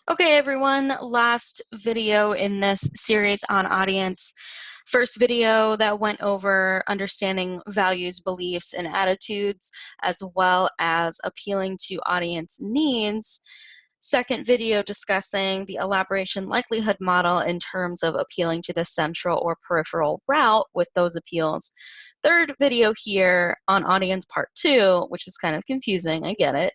Okay, everyone, last video in this series on audience. First video that went over understanding values, beliefs, and attitudes, as well as appealing to audience needs. Second video discussing the elaboration likelihood model in terms of appealing to the central or peripheral route with those appeals. Third video here on audience part 2, which is kind of confusing, I get it,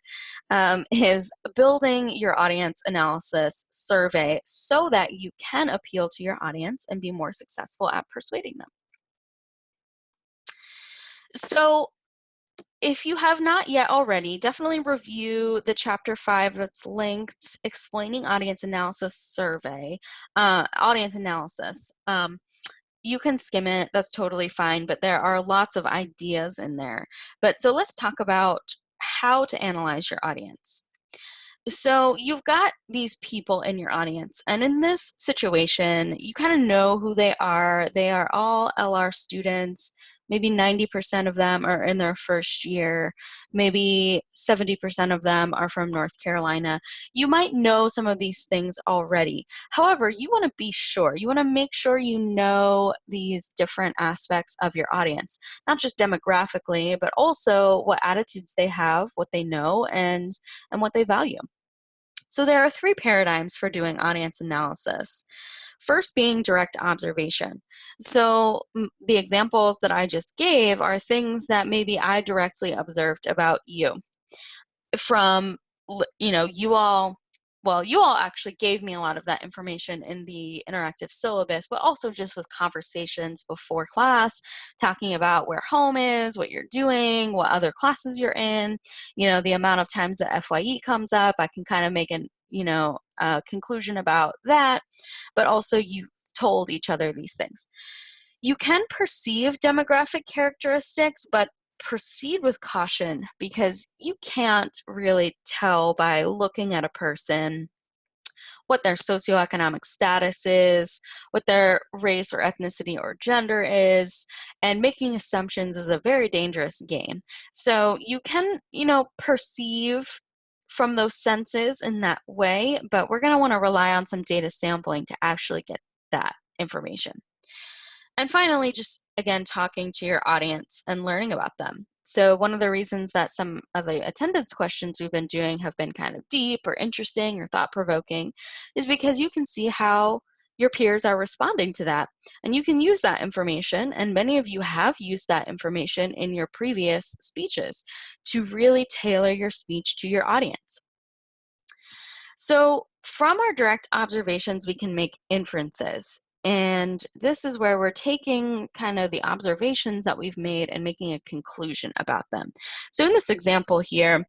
is building your audience analysis survey so that you can appeal to your audience and be more successful at persuading them. So if you have not yet already, definitely review the chapter 5 that's linked, explaining audience analysis survey, audience analysis. You can skim it, that's totally fine, but there are lots of ideas in there. So let's talk about how to analyze your audience. So you've got these people in your audience, and in this situation, you kind of know who they are. They are all LR students. Maybe 90% of them are in their first year. Maybe 70% of them are from North Carolina. You might know some of these things already. However, you want to be sure. You want to make sure you know these different aspects of your audience, not just demographically, but also what attitudes they have, what they know, and what they value. So there are 3 paradigms for doing audience analysis. First being direct observation. So the examples that I just gave are things that maybe I directly observed about you from, you all. Well, you all actually gave me a lot of that information in the interactive syllabus, but also just with conversations before class, talking about where home is, what you're doing, what other classes you're in, the amount of times that FYE comes up. I can kind of make a conclusion about that, but also you told each other these things. You can perceive demographic characteristics, but proceed with caution because you can't really tell by looking at a person what their socioeconomic status is, what their race or ethnicity or gender is, and making assumptions is a very dangerous game. So you can, perceive from those senses in that way, but we're going to want to rely on some data sampling to actually get that information. And finally, just again, talking to your audience and learning about them. So one of the reasons that some of the attendance questions we've been doing have been kind of deep or interesting or thought-provoking is because you can see how your peers are responding to that. And you can use that information, and many of you have used that information in your previous speeches to really tailor your speech to your audience. So from our direct observations, we can make inferences. And this is where we're taking kind of the observations that we've made and making a conclusion about them. So in this example here,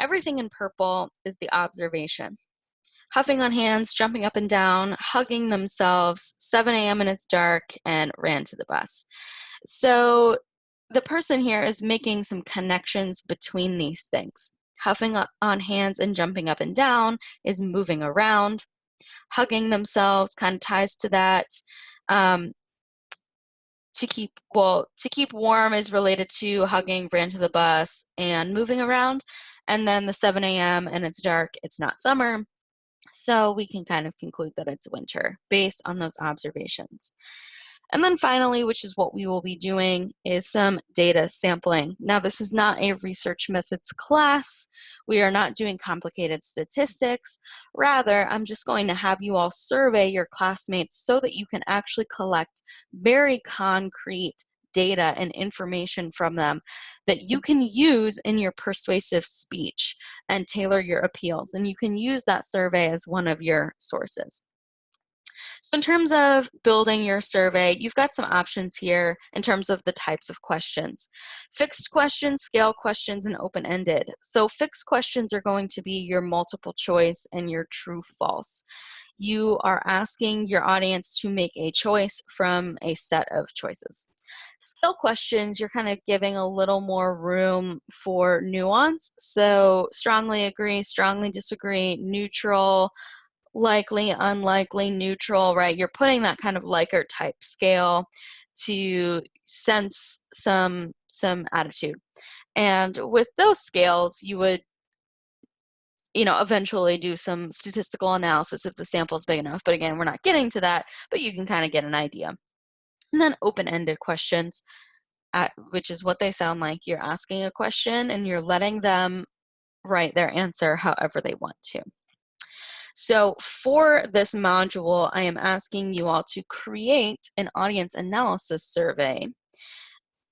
everything in purple is the observation. Huffing on hands, jumping up and down, hugging themselves, 7 a.m. and it's dark, and ran to the bus. So the person here is making some connections between these things. Huffing on hands and jumping up and down is moving around. Hugging themselves kind of ties to that. To keep warm is related to hugging, ran to the bus, and moving around. And then the 7 a.m. and it's dark, it's not summer. So we can kind of conclude that it's winter based on those observations. And then finally, which is what we will be doing, is some data sampling. Now, this is not a research methods class. We are not doing complicated statistics. Rather, I'm just going to have you all survey your classmates so that you can actually collect very concrete data and information from them that you can use in your persuasive speech and tailor your appeals. And you can use that survey as one of your sources. So in terms of building your survey, you've got some options here in terms of the types of questions. Fixed questions, scale questions, and open-ended. So fixed questions are going to be your multiple choice and your true false. You are asking your audience to make a choice from a set of choices. Scale questions, you're kind of giving a little more room for nuance. So strongly agree, strongly disagree, neutral, likely, unlikely, neutral, right? You're putting that kind of Likert type scale to sense some attitude. And with those scales, you would eventually do some statistical analysis if the sample is big enough. But again, we're not getting to that, but you can kind of get an idea. And then open-ended questions, which is what they sound like. You're asking a question and you're letting them write their answer however they want to. So for this module, I am asking you all to create an audience analysis survey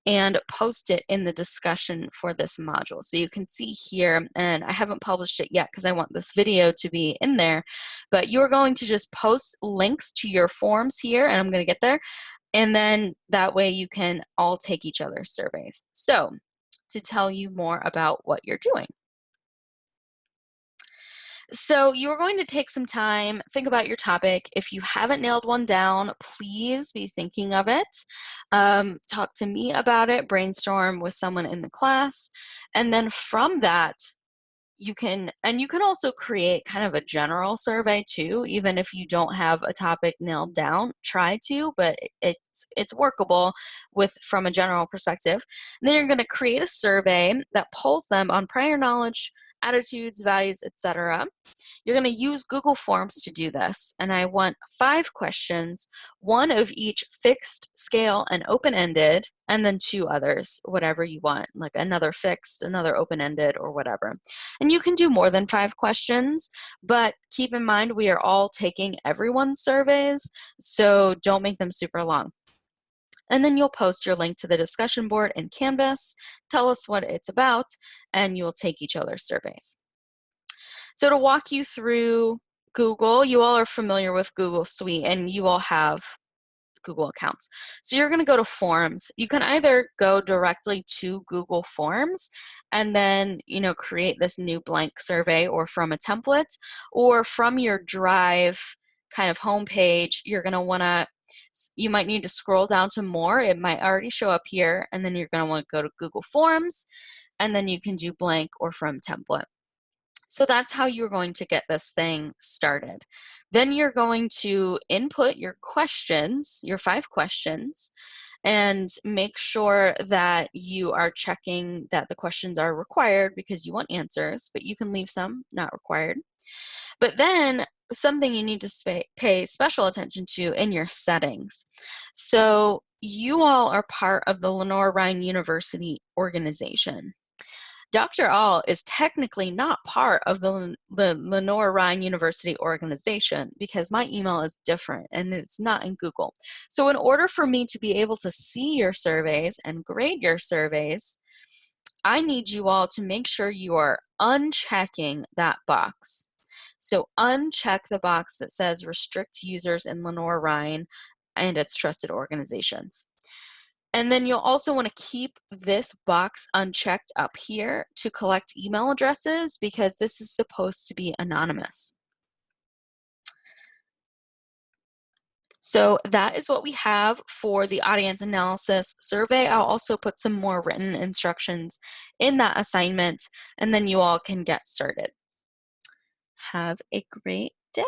and post it in the discussion for this module. So you can see here, and I haven't published it yet because I want this video to be in there, but you're going to just post links to your forms here, and I'm going to get there, and then that way you can all take each other's surveys. So to tell you more about what you're doing. So you're going to take some time, think about your topic. If you haven't nailed one down, please be thinking of it. Talk to me about it, brainstorm with someone in the class. And then from that, you can also create kind of a general survey too, even if you don't have a topic nailed down. Try to, but it's workable from a general perspective. And then you're going to create a survey that polls them on prior knowledge, attitudes, values, etc. You're going to use Google Forms to do this, and I want 5 questions, 1 of each fixed, scale, and open-ended, and then 2 others, whatever you want, like another fixed, another open-ended, or whatever. And you can do more than 5 questions, but keep in mind we are all taking everyone's surveys, so don't make them super long. And then you'll post your link to the discussion board in Canvas, tell us what it's about, and you'll take each other's surveys. So to walk you through Google, you all are familiar with Google Suite and you all have Google accounts. So you're going to go to Forms. You can either go directly to Google Forms and then, create this new blank survey, or from a template, or from your Drive kind of homepage, you might need to scroll down to more. It might already show up here, and then you're going to want to go to Google Forms, and then you can do blank or from template. So that's how you're going to get this thing started. Then you're going to input your questions, your 5 questions, and make sure that you are checking that the questions are required because you want answers, but you can leave some not required. But then something you need to pay special attention to in your settings. So you all are part of the Lenoir-Rhyne University organization. Dr. Ahl is technically not part of the Lenoir-Rhyne University organization because my email is different and it's not in Google. So in order for me to be able to see your surveys and grade your surveys, I need you all to make sure you are unchecking that box. So uncheck the box that says restrict users in Lenoir-Rhyne and its trusted organizations. And then you'll also want to keep this box unchecked up here to collect email addresses because this is supposed to be anonymous. So that is what we have for the audience analysis survey. I'll also put some more written instructions in that assignment, and then you all can get started. Have a great day.